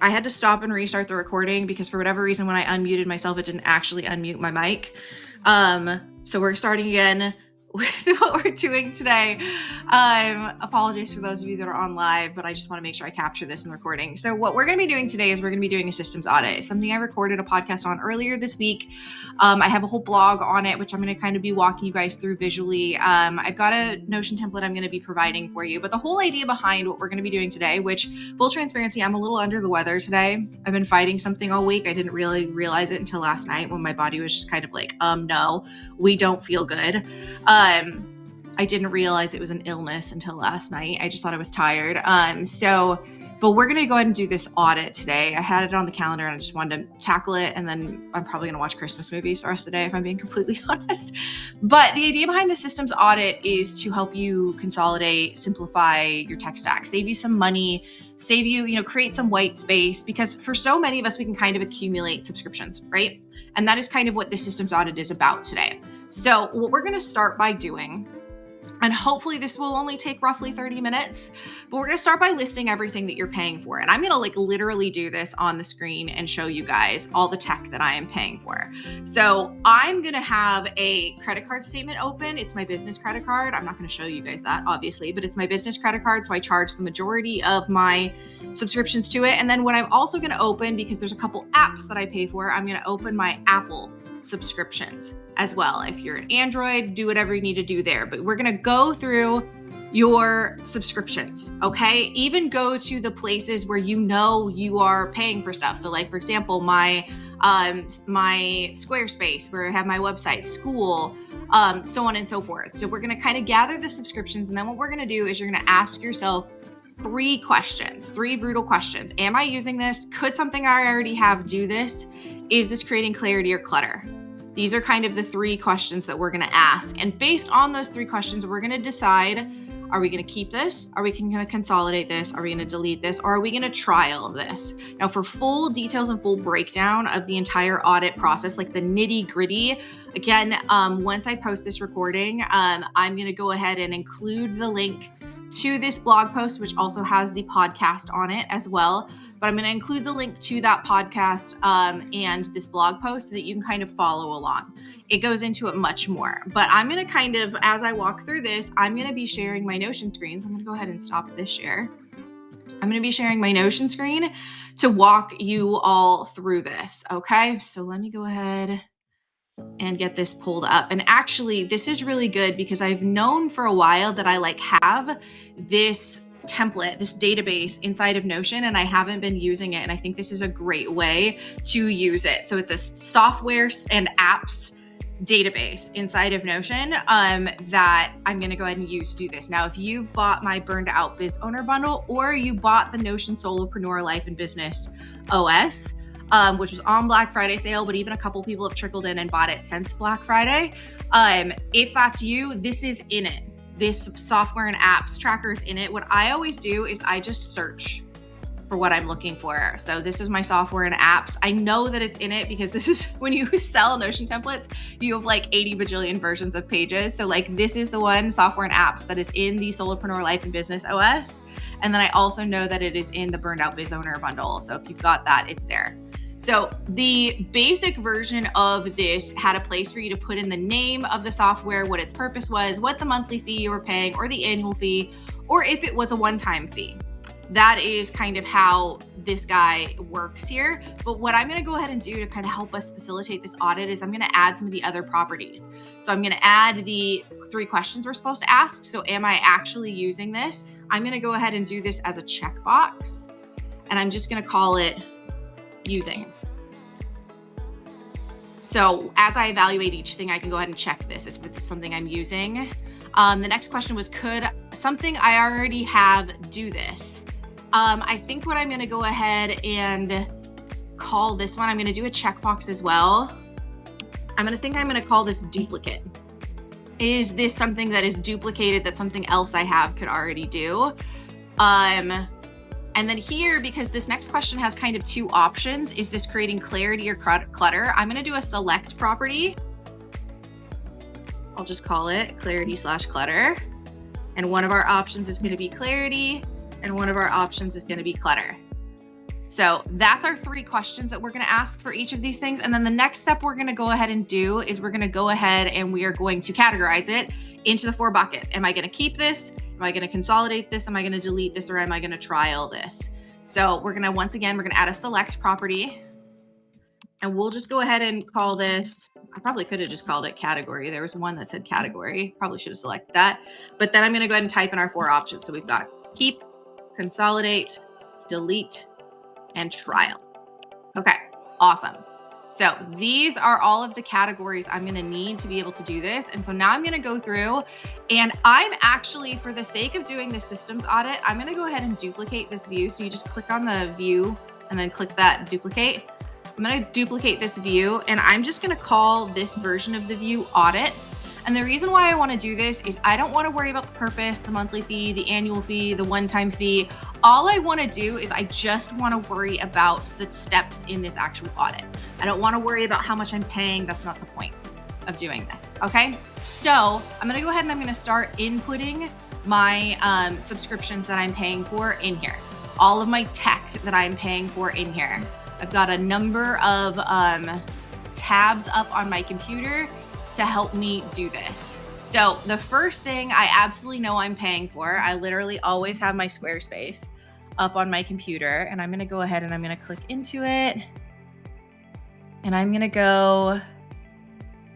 I had to stop and restart the recording because for whatever reason, when I unmuted myself, it didn't actually unmute my mic. So we're starting again with what we're doing today. Apologies for those of you that are on live, but I just want to make sure I capture this in the recording. So what we're going to be doing today is we're going to be doing a systems audit. It's something I recorded a podcast on earlier this week. I have a whole blog on it, which I'm going to kind of be walking you guys through visually. I've got a Notion template I'm going to be providing for you, but the whole idea behind what we're going to be doing today, which full transparency, I'm a little under the weather today. I've been fighting something all week. I didn't really realize it until last night when my body was just kind of like, no, we don't feel good. I didn't realize it was an illness until last night. I just thought I was tired. But we're going to go ahead and do this audit today. I had it on the calendar and I just wanted to tackle it. And then I'm probably going to watch Christmas movies the rest of the day, if I'm being completely honest. But the idea behind the systems audit is to help you consolidate, simplify your tech stack, save you some money, save you, create some white space, because for so many of us, we can kind of accumulate subscriptions, right? And that is kind of what the systems audit is about today. So what we're going to start by doing, and hopefully this will only take roughly 30 minutes, but we're going to start by listing everything that you're paying for. And I'm going to literally do this on the screen and show you guys all the tech that I am paying for. So I'm going to have a credit card statement open. It's my business credit card. I'm not going to show you guys that obviously, but it's my business credit card. So I charge the majority of my subscriptions to it. And then what I'm also going to open, because there's a couple apps that I pay for, I'm going to open my Apple subscriptions as well. If you're an Android, do whatever you need to do there. But we're going to go through your subscriptions, okay? Even go to the places where you are paying for stuff. So like, for example, my Squarespace, where I have my website, school, so on and so forth. So we're going to kind of gather the subscriptions. And then what we're going to do is you're going to ask yourself three brutal questions. Am I using this? Could something I already have do this? Is this creating clarity or clutter? These are kind of the three questions that we're going to ask. And based on those three questions, we're going to decide, are we going to keep this? Are we going to consolidate this? Are we going to delete this? Or are we going to trial this? Now, for full details and full breakdown of the entire audit process, like the nitty gritty, again, once I post this recording, I'm going to go ahead and include the link to this blog post, which also has the podcast on it as well. But I'm going to include the link to that podcast and this blog post so that you can kind of follow along. It goes into it much more. But I'm going to kind of, as I walk through this, I'm going to be sharing my Notion screen. So I'm going to go ahead and stop this share. I'm going to be sharing my Notion screen to walk you all through this. Okay, so let me go ahead and get this pulled up. And actually, this is really good because I've known for a while that I have this template, this database inside of Notion, and I haven't been using it. And I think this is a great way to use it. So it's a software and apps database inside of Notion that I'm going to go ahead and use to do this. Now, if you've bought my Burned Out Biz Owner bundle, or you bought the Notion Solopreneur Life and Business OS, which was on Black Friday sale, but even a couple people have trickled in and bought it since Black Friday. If that's you, this is in it. This software and apps tracker is in it. What I always do is I just search for what I'm looking for. So this is my software and apps. I know that it's in it because this is when you sell Notion templates, you have 80 bajillion versions of pages. So this is the one, software and apps, that is in the Solopreneur Life and Business OS. And then I also know that it is in the Burned Out Biz Owner bundle. So if you've got that, it's there. So the basic version of this had a place for you to put in the name of the software, what its purpose was, what the monthly fee you were paying, or the annual fee, or if it was a one-time fee. That is kind of how this guy works here. But what I'm going to go ahead and do to kind of help us facilitate this audit is I'm going to add some of the other properties. So I'm going to add the three questions we're supposed to ask. So am I actually using this? I'm going to go ahead and do this as a checkbox, and I'm just going to call it using. So as I evaluate each thing, I can go ahead and check this if it's something I'm using. The next question was, could something I already have do this? I think what I'm going to go ahead and call this one, I'm going to do a checkbox as well. I'm going to call this duplicate. Is this something that is duplicated that something else I have could already do? And then here, because this next question has kind of two options, is this creating clarity or clutter? I'm going to do a select property. I'll just call it clarity/clutter. And one of our options is going to be clarity, and one of our options is going to be clutter. So that's our 3 questions that we're going to ask for each of these things. And then the next step we're going to go ahead and do is we're going to go ahead and we are going to categorize it into the 4 buckets. Am I going to keep this? Am I going to consolidate this? Am I going to delete this? Or am I going to trial this? So we're going to, once again, we're going to add a select property. And we'll just go ahead and call this, I probably could have just called it category. There was one that said category. Probably should have selected that. But then I'm going to go ahead and type in our 4 options. So we've got keep, consolidate, delete, and trial. Okay, awesome. So these are all of the categories I'm going to need to be able to do this. And so now I'm going to go through and I'm actually, for the sake of doing the systems audit, I'm going to go ahead and duplicate this view. So you just click on the view and then click that duplicate. I'm going to duplicate this view and I'm just going to call this version of the view audit. And the reason why I want to do this is I don't want to worry about the purpose, the monthly fee, the annual fee, the one-time fee. All I want to do is I just want to worry about the steps in this actual audit. I don't want to worry about how much I'm paying. That's not the point of doing this. Okay. So I'm going to go ahead and I'm going to start inputting my subscriptions that I'm paying for in here. All of my tech that I'm paying for in here. I've got a number of tabs up on my computer to help me do this. So the first thing I absolutely know I'm paying for, I literally always have my Squarespace up on my computer, and I'm going to go ahead and I'm going to click into it. And I'm going to go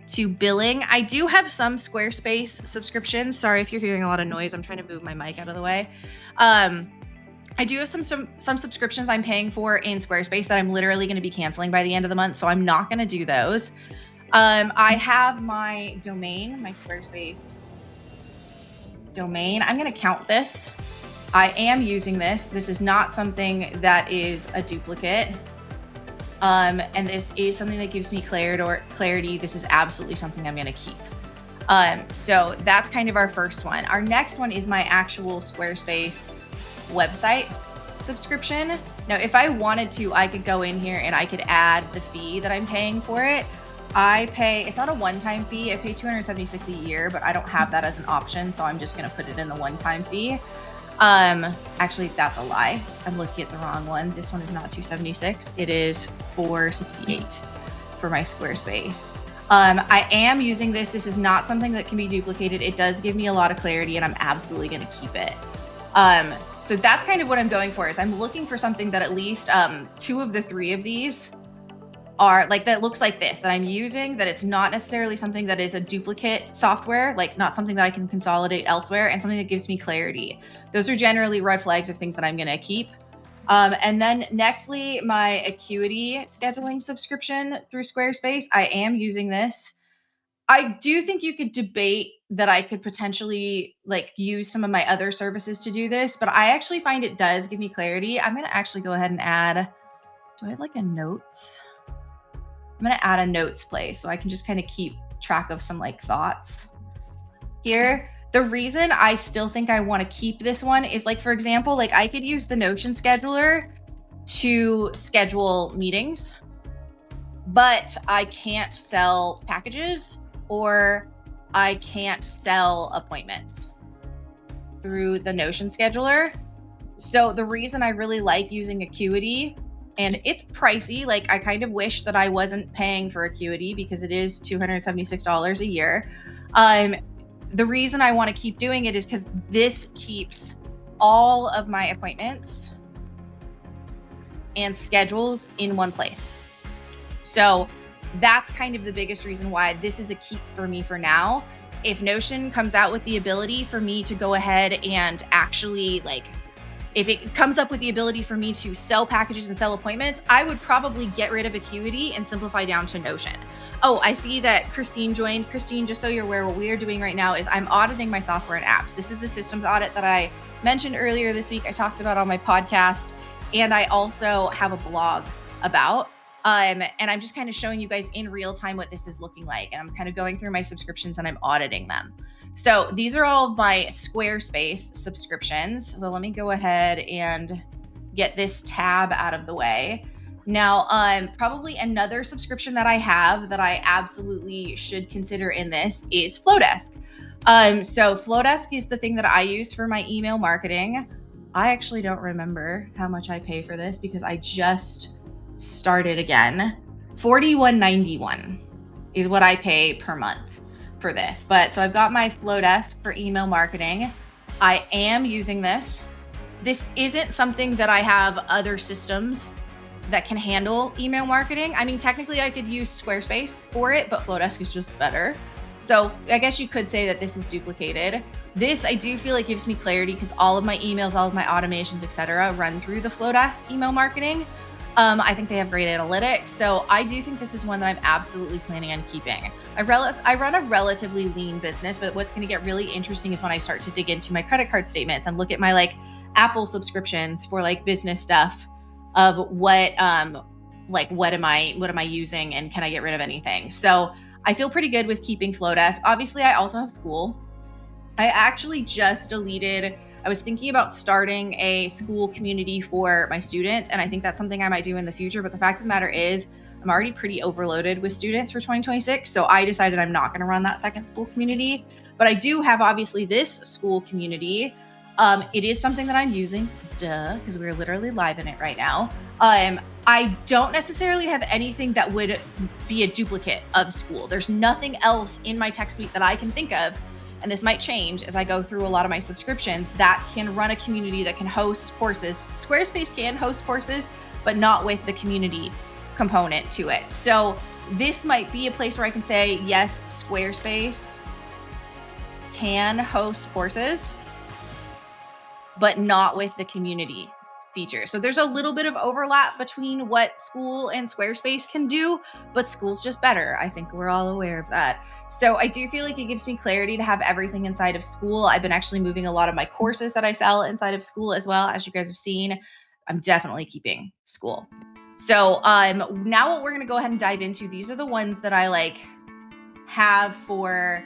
to billing. I do have some Squarespace subscriptions. Sorry if you're hearing a lot of noise. I'm trying to move my mic out of the way. I do have some subscriptions I'm paying for in Squarespace that I'm literally going to be canceling by the end of the month. So I'm not going to do those. I have my domain, my Squarespace domain. I'm going to count this. I am using this. This is not something that is a duplicate. And this is something that gives me clarity. This is absolutely something I'm going to keep. So that's kind of our first one. Our next one is my actual Squarespace website subscription. Now, if I wanted to, I could go in here and I could add the fee that I'm paying for it. I pay, it's not a one-time fee. I pay $276 a year, but I don't have that as an option. So I'm just going to put it in the one-time fee. Actually, that's a lie. I'm looking at the wrong one. This one is not $276. It is $468 for my Squarespace. I am using this. This is not something that can be duplicated. It does give me a lot of clarity and I'm absolutely going to keep it. So that's kind of what I'm going for is I'm looking for something that at least, 2 of the 3 of these are like, that looks like this, that I'm using, that it's not necessarily something that is a duplicate software, like not something that I can consolidate elsewhere, and something that gives me clarity. Those are generally red flags of things that I'm going to keep. And then nextly, my Acuity scheduling subscription through Squarespace. I am using this. I do think you could debate that I could potentially like use some of my other services to do this, but I actually find it does give me clarity. I'm going to actually go ahead and add, do I have like a notes? I'm going to add a notes place so I can just kind of keep track of some like thoughts here. The reason I still think I want to keep this one is like, for example, like I could use the Notion scheduler to schedule meetings, but I can't sell packages or I can't sell appointments through the Notion scheduler. So the reason I really like using Acuity, and it's pricey, like I kind of wish that I wasn't paying for Acuity because it is $276 a year. The reason I want to keep doing it is because this keeps all of my appointments and schedules in one place. So that's kind of the biggest reason why this is a keep for me for now. If Notion comes out with the ability for me to go ahead and actually like, if it comes up with the ability for me to sell packages and sell appointments, I would probably get rid of Acuity and simplify down to Notion. Oh, I see that Christine joined. Christine, just so you're aware, what we are doing right now is I'm auditing my software and apps. This is the systems audit that I mentioned earlier this week. I talked about on my podcast, and I also have a blog about. And I'm just kind of showing you guys in real time what this is looking like. And I'm kind of going through my subscriptions and I'm auditing them. So these are all of my Squarespace subscriptions. So let me go ahead and get this tab out of the way. Now, probably another subscription that I have that I absolutely should consider in this is Flowdesk. So Flowdesk is the thing that I use for my email marketing. I actually don't remember how much I pay for this because I just started again. $41.91 is what I pay per month for this. But so I've got my Flowdesk for email marketing. I am using this. This isn't something that I have other systems that can handle email marketing. I mean, technically I could use Squarespace for it, but Flowdesk is just better. So I guess you could say that this is duplicated. This, I do feel like gives me clarity because all of my emails, all of my automations, etc., run through the Flowdesk email marketing. I think they have great analytics. So I do think this is one that I'm absolutely planning on keeping. I run a relatively lean business, but what's going to get really interesting is when I start to dig into my credit card statements and look at my like Apple subscriptions for like business stuff of what am I using and can I get rid of anything? So I feel pretty good with keeping Flowdesk. Obviously, I also have school. I actually just deleted, I was thinking about starting a school community for my students, and I think that's something I might do in the future. But the fact of the matter is, I'm already pretty overloaded with students for 2026. So I decided I'm not going to run that second school community. But I do have obviously this school community. It is something that I'm using, because we're literally live in it right now. I don't necessarily have anything that would be a duplicate of school. There's nothing else in my tech suite that I can think of, and this might change as I go through a lot of my subscriptions, that can run a community that can host courses. Squarespace can host courses, but not with the community component to it. So this might be a place where I can say, yes, Squarespace can host courses, but not with the community feature. So there's a little bit of overlap between what School and Squarespace can do, but School's just better. I think we're all aware of that. So I do feel like it gives me clarity to have everything inside of School. I've been actually moving a lot of my courses that I sell inside of School as well. As you guys have seen, I'm definitely keeping School. So now what we're going to go ahead and dive into, these are the ones that I have for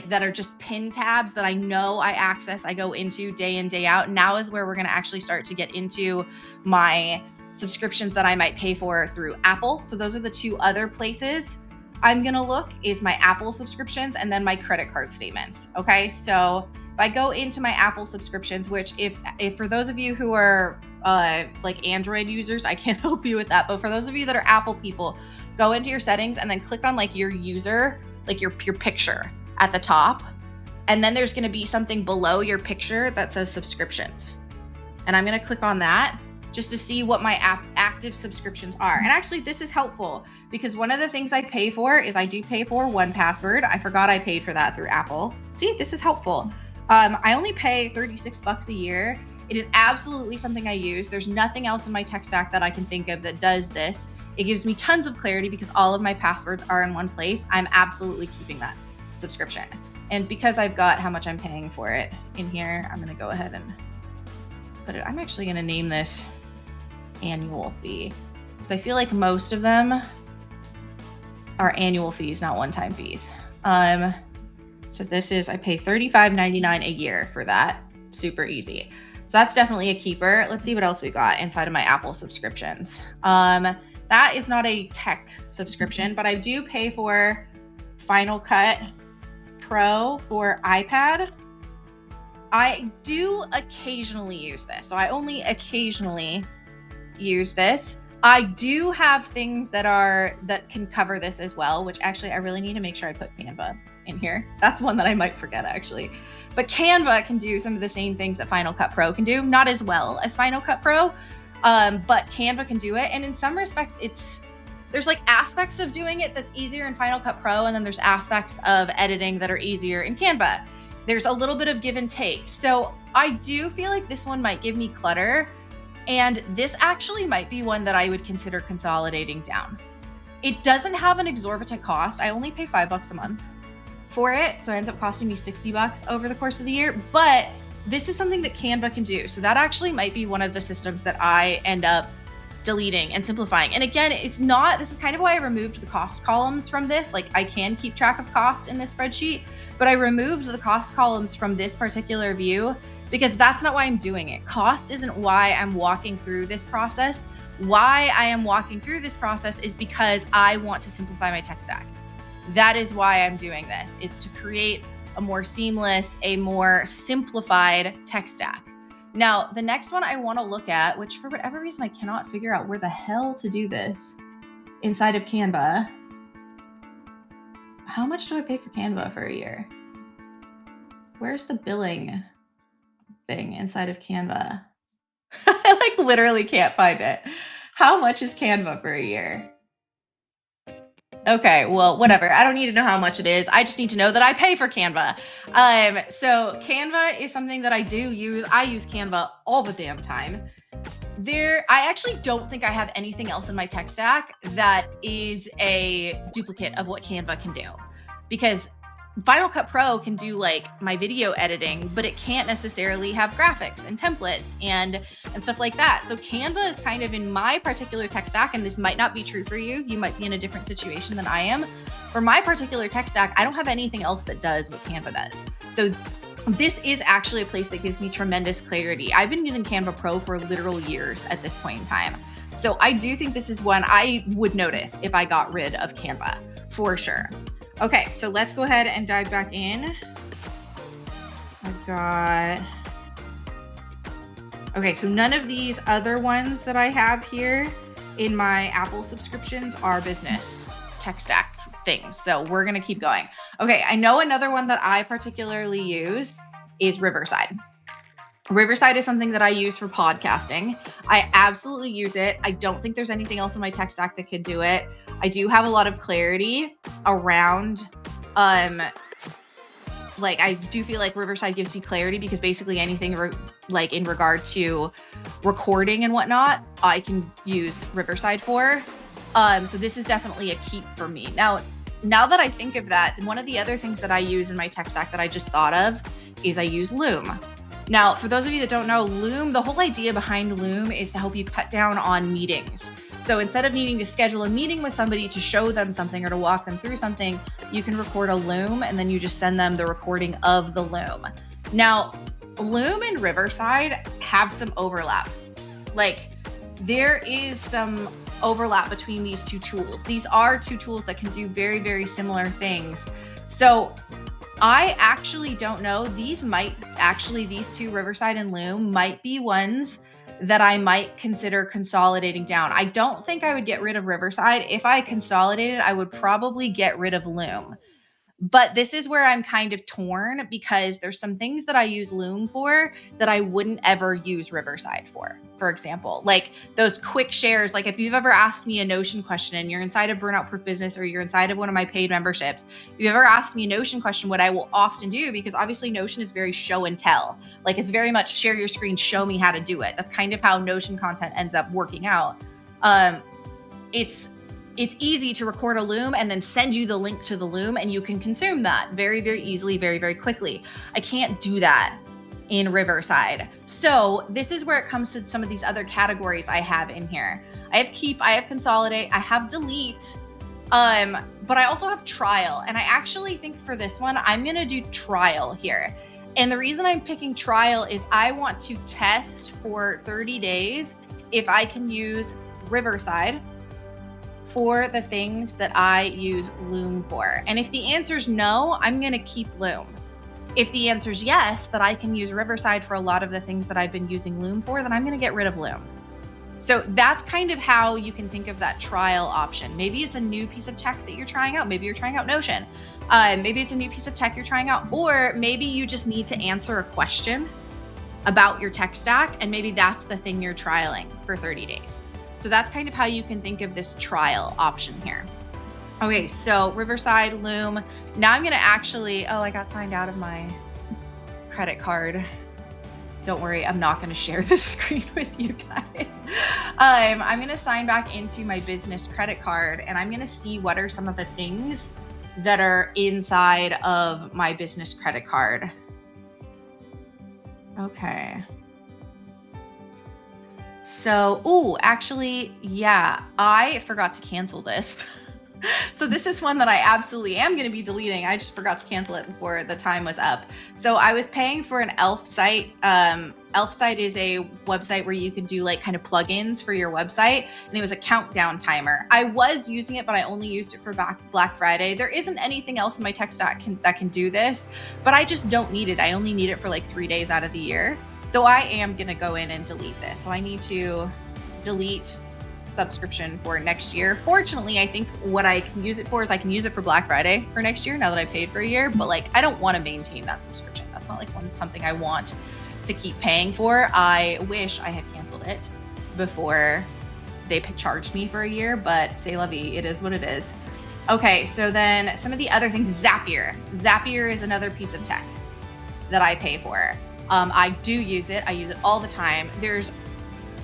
that are just pin tabs that I know I access, I go into day in, day out. Now is where we're going to actually start to get into my subscriptions that I might pay for through Apple. So those are the two other places I'm going to look, is my Apple subscriptions and then my credit card statements. Okay. So if I go into my Apple subscriptions, which if for those of you who are Android users, I can't help you with that. But for those of you that are Apple people, go into your settings and then click on your user, your picture at the top. And then there's going to be something below your picture that says subscriptions. And I'm going to click on that just to see what my active subscriptions are. And actually this is helpful because one of the things I pay for is I do pay for 1Password. I forgot I paid for that through Apple. See, this is helpful. I only pay $36 a year. It is absolutely something I use. There's nothing else in my tech stack that I can think of that does this. It gives me tons of clarity because all of my passwords are in one place. I'm absolutely keeping that subscription. And because I've got how much I'm paying for it in here, I'm going to go ahead and put it. I'm actually going to name this annual fee because I feel like most of them are annual fees, not one-time fees. So this is, I pay $35.99 a year for that. Super easy. So that's definitely a keeper. Let's see what else we got inside of my Apple subscriptions. That is not a tech subscription, but I do pay for Final Cut Pro for iPad. I do occasionally use this. So I only occasionally use this. I do have things that can cover this as well, which actually I really need to make sure I put Canva in here. That's one that I might forget actually. But Canva can do some of the same things that Final Cut Pro can do, not as well as Final Cut Pro, but Canva can do it. And in some respects, there's aspects of doing it that's easier in Final Cut Pro, and then there's aspects of editing that are easier in Canva. There's a little bit of give and take. So I do feel like this one might give me clutter, and this actually might be one that I would consider consolidating down. It doesn't have an exorbitant cost. I only pay $5 a month for it, so it ends up costing me $60 over the course of the year, but this is something that Canva can do. So that actually might be one of the systems that I end up deleting and simplifying. And again, this is kind of why I removed the cost columns from this. I can keep track of cost in this spreadsheet, but I removed the cost columns from this particular view because that's not why I'm doing it. Cost isn't why I'm walking through this process. Why I am walking through this process is because I want to simplify my tech stack. That is why I'm doing this. It's to create a more seamless, a more simplified tech stack. Now, the next one I want to look at, which for whatever reason I cannot figure out where the hell to do this inside of Canva. How much do I pay for Canva for a year? Where's the billing thing inside of Canva? I like literally can't find it. How much is Canva for a year? Okay, well, whatever. I don't need to know how much it is. I just need to know that I pay for Canva. So Canva is something that I do use. I use Canva all the damn time. I actually don't think I have anything else in my tech stack that is a duplicate of what Canva can do, because Final Cut Pro can do like my video editing, but it can't necessarily have graphics and templates and stuff like that. So Canva is kind of in my particular tech stack, and this might not be true for you. You might be in a different situation than I am. For my particular tech stack, I don't have anything else that does what Canva does. So this is actually a place that gives me tremendous clarity. I've been using Canva Pro for literal years at this point in time. So I do think this is one I would notice if I got rid of Canva for sure. Okay, so let's go ahead and dive back in. Okay, so none of these other ones that I have here in my Apple subscriptions are business tech stack things. So we're gonna keep going. Okay, I know another one that I particularly use is Riverside. Riverside is something that I use for podcasting. I absolutely use it. I don't think there's anything else in my tech stack that could do it. I do have a lot of clarity around, like I do feel like Riverside gives me clarity because basically anything like in regard to recording and whatnot, I can use Riverside for. So this is definitely a keep for me. Now that I think of that, one of the other things that I use in my tech stack that I just thought of is I use Loom. Now, for those of you that don't know, Loom, the whole idea behind Loom is to help you cut down on meetings. So instead of needing to schedule a meeting with somebody to show them something or to walk them through something, you can record a Loom and then you just send them the recording of the Loom. Now, Loom and Riverside have some overlap. Like there is some overlap between these two tools. These are two tools that can do very, very similar things. So I actually don't know. These two, Riverside and Loom, might be ones that I might consider consolidating down. I don't think I would get rid of Riverside. If I consolidated, I would probably get rid of Loom. But this is where I'm kind of torn because there's some things that I use Loom for that I wouldn't ever use Riverside for example, like those quick shares. Like if you've ever asked me a Notion question and you're inside of Burnout Proof Business or you're inside of one of my paid memberships, if you've ever asked me a Notion question, what I will often do, because obviously Notion is very show and tell, like it's very much share your screen, show me how to do it. That's kind of how Notion content ends up working out. It's easy to record a Loom and then send you the link to the Loom and you can consume that very, very easily, very, very quickly. I can't do that in Riverside. So this is where it comes to some of these other categories I have in here. I have Keep, I have Consolidate, I have Delete, but I also have Trial. And I actually think for this one, I'm gonna do Trial here. And the reason I'm picking Trial is I want to test for 30 days if I can use Riverside for the things that I use Loom for. And if the answer is no, I'm gonna keep Loom. If the answer is yes, that I can use Riverside for a lot of the things that I've been using Loom for, then I'm gonna get rid of Loom. So that's kind of how you can think of that trial option. Maybe it's a new piece of tech that you're trying out. Maybe you're trying out Notion. Maybe it's a new piece of tech you're trying out, or maybe you just need to answer a question about your tech stack, and maybe that's the thing you're trialing for 30 days. So that's kind of how you can think of this trial option here. Okay, so Riverside, Loom. Now I'm gonna actually, I got signed out of my credit card. Don't worry, I'm not gonna share this screen with you guys. I'm gonna sign back into my business credit card and I'm gonna see what are some of the things that are inside of my business credit card. Okay. So, actually, yeah, I forgot to cancel this. So this is one that I absolutely am going to be deleting. I just forgot to cancel it before the time was up. So I was paying for an Elf site. Elf site is a website where you can do like kind of plugins for your website. And it was a countdown timer. I was using it, but I only used it for Black Friday. There isn't anything else in my tech stack that can do this, but I just don't need it. I only need it for like 3 days out of the year. So I am going to go in and delete this. So I need to delete subscription for next year. Fortunately, I think what I can use it for is I can use it for Black Friday for next year now that I paid for a year, but like I don't want to maintain that subscription. That's not like something I want to keep paying for. I wish I had canceled it before they charged me for a year, but c'est la vie, it is what it is. Okay, so then some of the other things, Zapier. Zapier is another piece of tech that I pay for. I do use it. I use it all the time. There's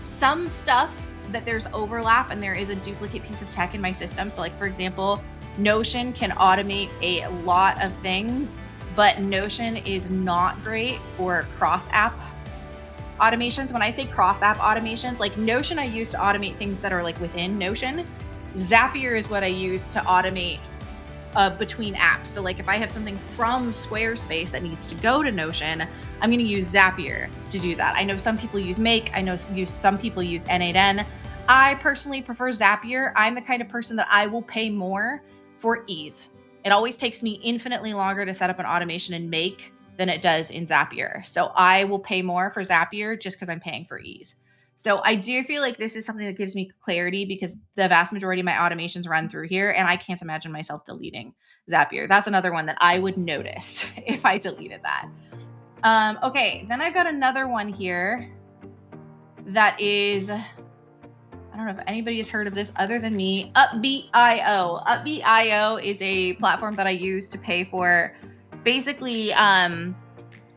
some stuff that there's overlap and there is a duplicate piece of tech in my system. So like, for example, Notion can automate a lot of things, but Notion is not great for cross-app automations. When I say cross-app automations, like Notion I use to automate things that are like within Notion. Zapier is what I use to automate between apps. So like if I have something from Squarespace that needs to go to Notion, I'm going to use Zapier to do that. I know some people use Make. I know some people use N8N. I personally prefer Zapier. I'm the kind of person that I will pay more for ease. It always takes me infinitely longer to set up an automation in Make than it does in Zapier. So I will pay more for Zapier just because I'm paying for ease. So I do feel like this is something that gives me clarity because the vast majority of my automations run through here and I can't imagine myself deleting Zapier. That's another one that I would notice if I deleted that. Okay, then I've got another one here that is, I don't know if anybody has heard of this other than me, Upbeat.io. Upbeat.io is a platform that I use to pay for. It's basically,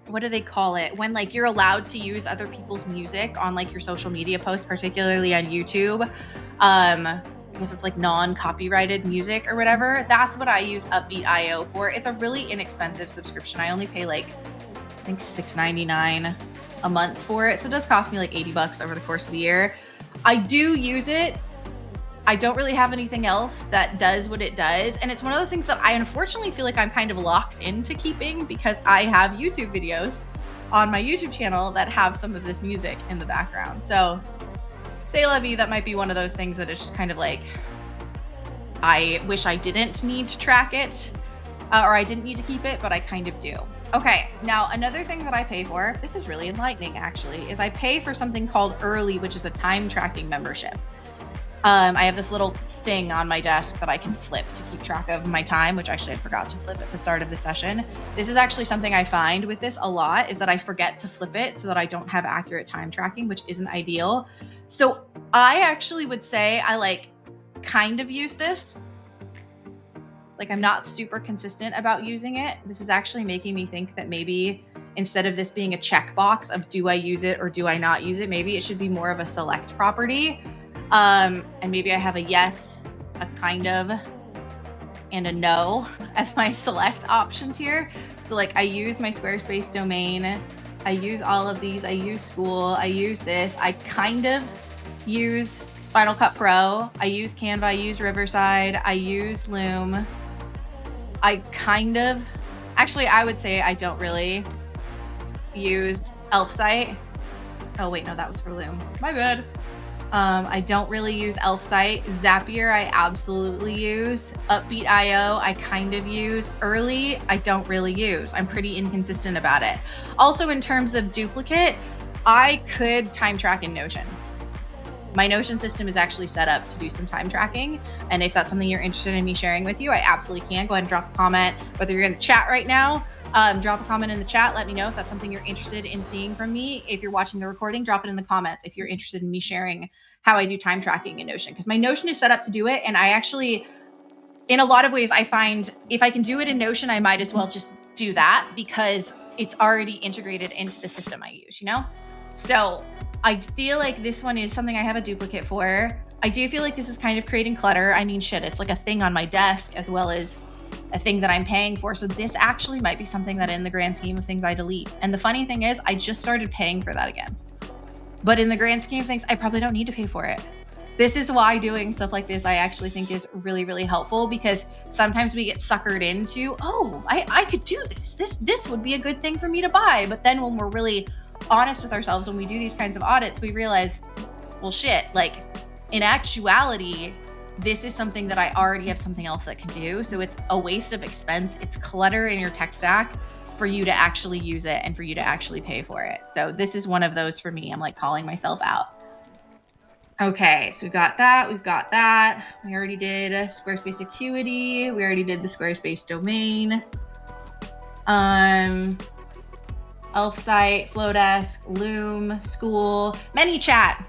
what do they call it? When like you're allowed to use other people's music on like your social media posts, particularly on YouTube. I guess it's like non-copyrighted music or whatever. That's what I use Upbeat.io for. It's a really inexpensive subscription. I only pay like, I think $6.99 a month for it. So it does cost me like $80 over the course of the year. I do use it. I don't really have anything else that does what it does. And it's one of those things that I unfortunately feel like I'm kind of locked into keeping because I have YouTube videos on my YouTube channel that have some of this music in the background. So c'est la vie, that might be one of those things that is just kind of like, I wish I didn't need to track it or I didn't need to keep it, but I kind of do. Okay, now another thing that I pay for, this is really enlightening actually, is I pay for something called Early, which is a time tracking membership. I have this little thing on my desk that I can flip to keep track of my time, which actually I forgot to flip at the start of the session. This is actually something I find with this a lot is that I forget to flip it so that I don't have accurate time tracking, which isn't ideal. So I actually would say I like kind of use this. Like I'm not super consistent about using it. This is actually making me think that maybe instead of this being a checkbox of do I use it or do I not use it, maybe it should be more of a select property. And maybe I have a yes, a kind of, and a no as my select options here. So like I use my Squarespace domain. I use all of these. I use school. I use this. I kind of use Final Cut Pro. I use Canva. I use Riverside. I use Loom. I kind of, actually I would say I don't really use Elfsight. Oh wait, no, that was for Loom. My bad. I don't really use Elfsight. Zapier, I absolutely use. Upbeat.io, I kind of use. Early, I don't really use. I'm pretty inconsistent about it. Also, in terms of duplicate, I could time track in Notion. My Notion system is actually set up to do some time tracking. And if that's something you're interested in me sharing with you, I absolutely can. Go ahead and drop a comment, whether you're in the chat right now. Drop a comment in the chat. Let me know if that's something you're interested in seeing from me. If you're watching the recording, drop it in the comments if you're interested in me sharing how I do time tracking in Notion. Because my Notion is set up to do it. And I actually, in a lot of ways, I find if I can do it in Notion, I might as well just do that because it's already integrated into the system I use, you know? So I feel like this one is something I have a duplicate for. I do feel like this is kind of creating clutter. I mean, shit, it's like a thing on my desk as well as a thing that I'm paying for. So this actually might be something that in the grand scheme of things I delete. And the funny thing is I just started paying for that again. But in the grand scheme of things, I probably don't need to pay for it. This is why doing stuff like this, I actually think is really, really helpful because sometimes we get suckered into, oh, I could do this. This would be a good thing for me to buy. But then when we're really honest with ourselves, when we do these kinds of audits, we realize, well, shit, like in actuality, this is something that I already have something else that can do. So it's a waste of expense. It's clutter in your tech stack for you to actually use it and for you to actually pay for it. So this is one of those for me. I'm like calling myself out. Okay, so we've got that. We already did Squarespace Acuity. We already did the Squarespace domain. Elf site, Flowdesk, Loom, School, ManyChat.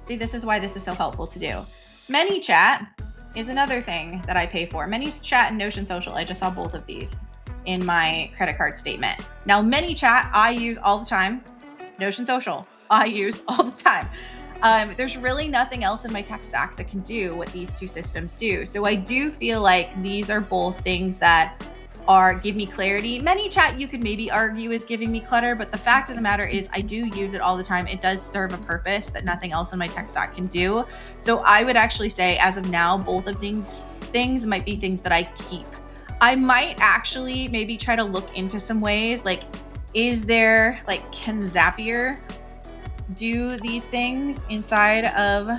See, this is why this is so helpful to do. ManyChat is another thing that I pay for. ManyChat and Notion Social. I just saw both of these in my credit card statement. Now, ManyChat I use all the time. Notion Social I use all the time. There's really nothing else in my tech stack that can do what these two systems do. So I do feel like these are both things that give me clarity. ManyChat you could maybe argue is giving me clutter, but the fact of the matter is I do use it all the time. It does serve a purpose that nothing else in my tech stack can do. So I would actually say as of now, both of these things might be things that I keep. I might actually maybe try to look into some ways, like, can Zapier do these things inside of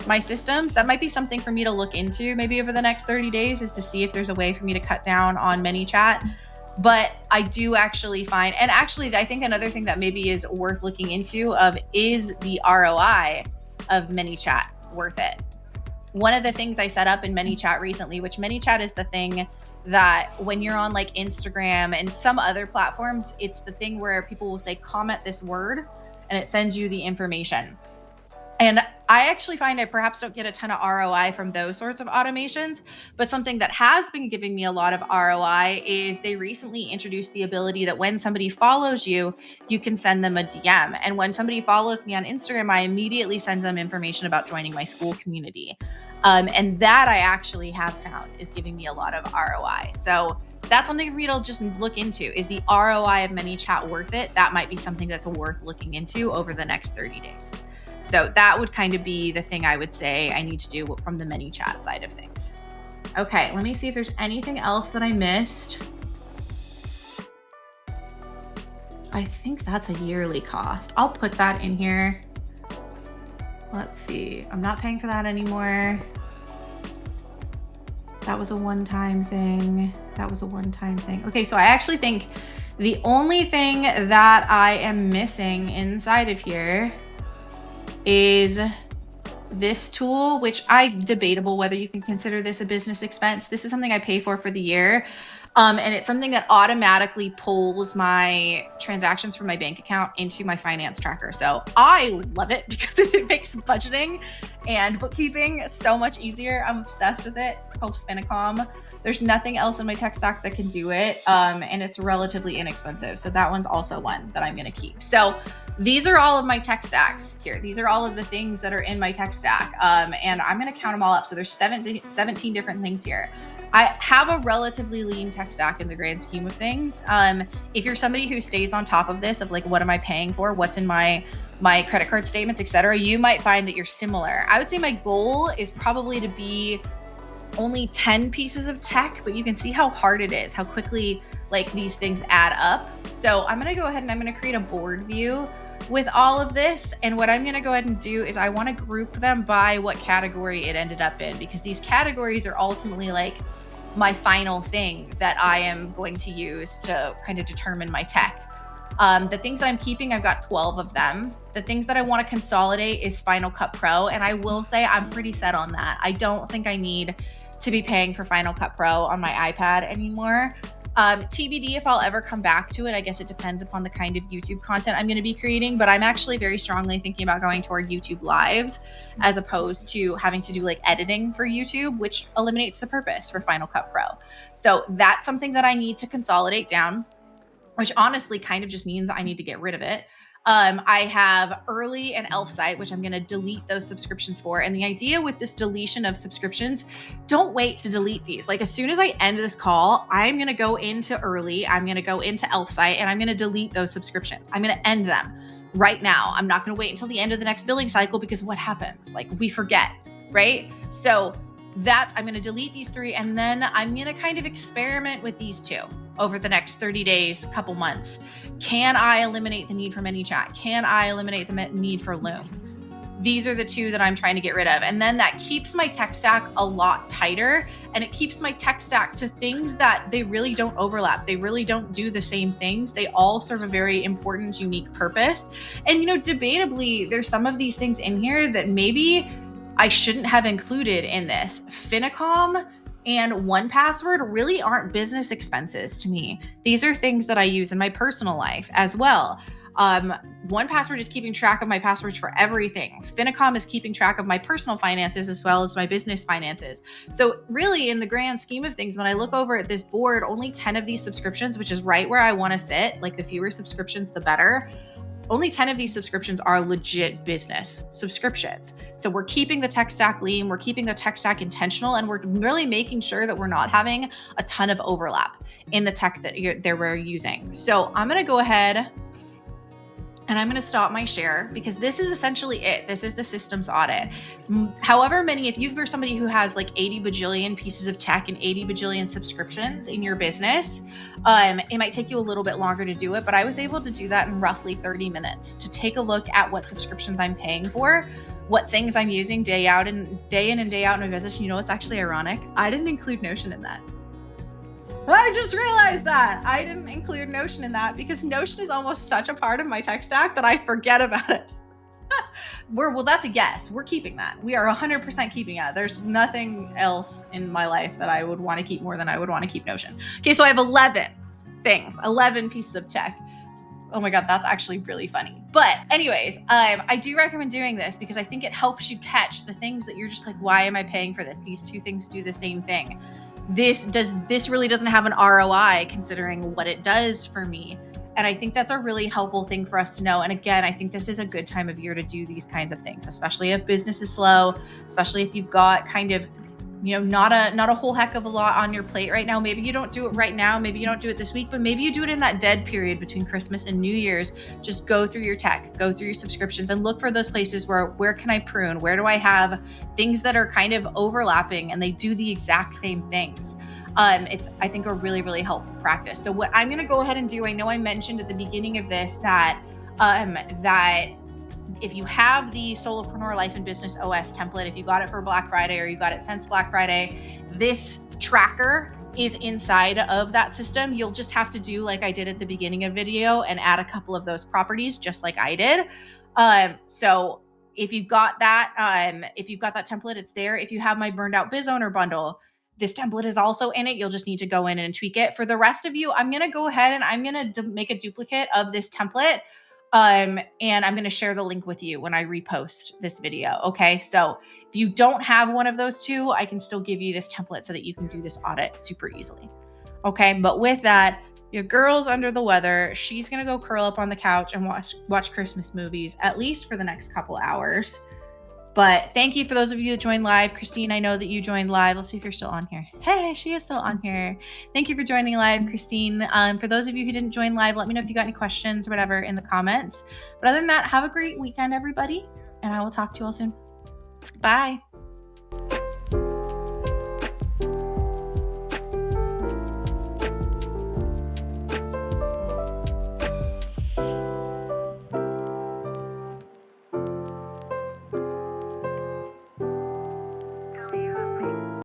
my systems? That might be something for me to look into maybe over the next 30 days, is to see if there's a way for me to cut down on ManyChat. But I do actually find, and actually I think another thing that maybe is worth looking into is the ROI of ManyChat worth it? One of the things I set up in ManyChat recently, which ManyChat is the thing that when you're on like Instagram and some other platforms, it's the thing where people will say, comment this word, and it sends you the information. And I actually find I perhaps don't get a ton of ROI from those sorts of automations, but something that has been giving me a lot of ROI is they recently introduced the ability that when somebody follows you, you can send them a DM. And when somebody follows me on Instagram, I immediately send them information about joining my school community. And that I actually have found is giving me a lot of ROI. So that's something for me to just look into. Is the ROI of ManyChat worth it? That might be something that's worth looking into over the next 30 days. So that would kind of be the thing I would say I need to do from the ManyChat side of things. Okay, let me see if there's anything else that I missed. I think that's a yearly cost. I'll put that in here. Let's see. I'm not paying for that anymore. That was a one-time thing. Okay, so I actually think the only thing that I am missing inside of here is this tool, which debatable whether you can consider this a business expense. This is something I pay for the year. And it's something that automatically pulls my transactions from my bank account into my finance tracker. So I love it because it makes budgeting and bookkeeping so much easier. I'm obsessed with it. It's called Finicom. There's nothing else in my tech stack that can do it. And it's relatively inexpensive. So that one's also one that I'm going to keep. So these are all of my tech stacks here. These are all of the things that are in my tech stack. And I'm going to count them all up. So there's 17 different things here. I have a relatively lean tech stack in the grand scheme of things. If you're somebody who stays on top of this, of like, what am I paying for? What's in my credit card statements, etc., you might find that you're similar. I would say my goal is probably to be only 10 pieces of tech, but you can see how hard it is, how quickly like these things add up. So I'm going to go ahead and I'm going to create a board view with all of this. And what I'm going to go ahead and do is I want to group them by what category it ended up in, because these categories are ultimately like my final thing that I am going to use to kind of determine my tech. The things that I'm keeping, I've got 12 of them. The things that I want to consolidate is Final Cut Pro. And I will say I'm pretty set on that. I don't think I need to be paying for Final Cut Pro on my iPad anymore. TBD if I'll ever come back to it. I guess it depends upon the kind of YouTube content I'm going to be creating, but I'm actually very strongly thinking about going toward YouTube lives as opposed to having to do like editing for YouTube, which eliminates the purpose for Final Cut Pro. So that's something that I need to consolidate down, which honestly kind of just means I need to get rid of it. I have Early and Elf Site, which I'm going to delete those subscriptions for. And the idea with this deletion of subscriptions, don't wait to delete these. Like as soon as I end this call, I'm going to go into Early, I'm going to go into Elf Site, and I'm going to delete those subscriptions. I'm going to end them right now. I'm not going to wait until the end of the next billing cycle, because what happens? Like we forget, right? So I'm going to delete these 3, and then I'm going to kind of experiment with these 2 over the next 30 days, couple months. Can I eliminate the need for ManyChat? Can I eliminate the need for Loom? these are the two that I'm trying to get rid of. And then that keeps my tech stack a lot tighter, and it keeps my tech stack to things that they really don't overlap. They really don't do the same things. They all serve a very important, unique purpose. And, debatably, there's some of these things in here that maybe I shouldn't have included in this. Finicom and 1Password really aren't business expenses to me. These are things that I use in my personal life as well. 1Password is keeping track of my passwords for everything. Finicom is keeping track of my personal finances as well as my business finances. So really, in the grand scheme of things, when I look over at this board, only 10 of these subscriptions, which is right where I want to sit, like the fewer subscriptions, the better. Only 10 of these subscriptions are legit business subscriptions. So we're keeping the tech stack lean, we're keeping the tech stack intentional, and we're really making sure that we're not having a ton of overlap in the tech that we're using. So I'm going to go ahead and I'm going to stop my share because this is essentially it. This is the systems audit. However many, if you're somebody who has like 80 bajillion pieces of tech and 80 bajillion subscriptions in your business, it might take you a little bit longer to do it, but I was able to do that in roughly 30 minutes to take a look at what subscriptions I'm paying for, what things I'm using day in and day out in my business. It's actually ironic. I didn't include Notion in that. I just realized that I didn't include Notion in that because Notion is almost such a part of my tech stack that I forget about it. Well, that's a yes. We're keeping that. We are 100% keeping it. There's nothing else in my life that I would want to keep more than I would want to keep Notion. Okay, so I have 11 things, 11 pieces of tech. Oh my God, that's actually really funny. But anyways, I do recommend doing this because I think it helps you catch the things that you're just like, why am I paying for this? These two things do the same thing. This really doesn't have an ROI considering what it does for me. And I think that's a really helpful thing for us to know. And again, I think this is a good time of year to do these kinds of things, especially if business is slow, especially if you've got kind of, not a whole heck of a lot on your plate right now. Maybe you don't do it right now. Maybe you don't do it this week, but maybe you do it in that dead period between Christmas and New Year's. Just go through your tech, go through your subscriptions and look for those places where can I prune? Where do I have things that are kind of overlapping and they do the exact same things? It's, I think, a really, really helpful practice. So what I'm going to go ahead and do, I know I mentioned at the beginning of this that if you have the Solopreneur Life and Business OS template, if you got it for Black Friday or you got it since Black Friday, this tracker is inside of that system. You'll just have to do like I did at the beginning of video and add a couple of those properties just like I did. So if you've got that template, it's there. If you have my Burned Out Biz Owner bundle, this template is also in it. You'll just need to go in and tweak it. For the rest of you, I'm going to go ahead and I'm going to make a duplicate of this template. And I'm going to share the link with you when I repost this video. Okay. So if you don't have one of those two, I can still give you this template so that you can do this audit super easily. Okay. But with that, your girl's under the weather. She's going to go curl up on the couch and watch Christmas movies, at least for the next couple hours. But thank you for those of you that joined live. Christine, I know that you joined live. Let's see if you're still on here. Hey, she is still on here. Thank you for joining live, Christine. For those of you who didn't join live, let me know if you got any questions or whatever in the comments. But other than that, have a great weekend, everybody. And I will talk to you all soon. Bye.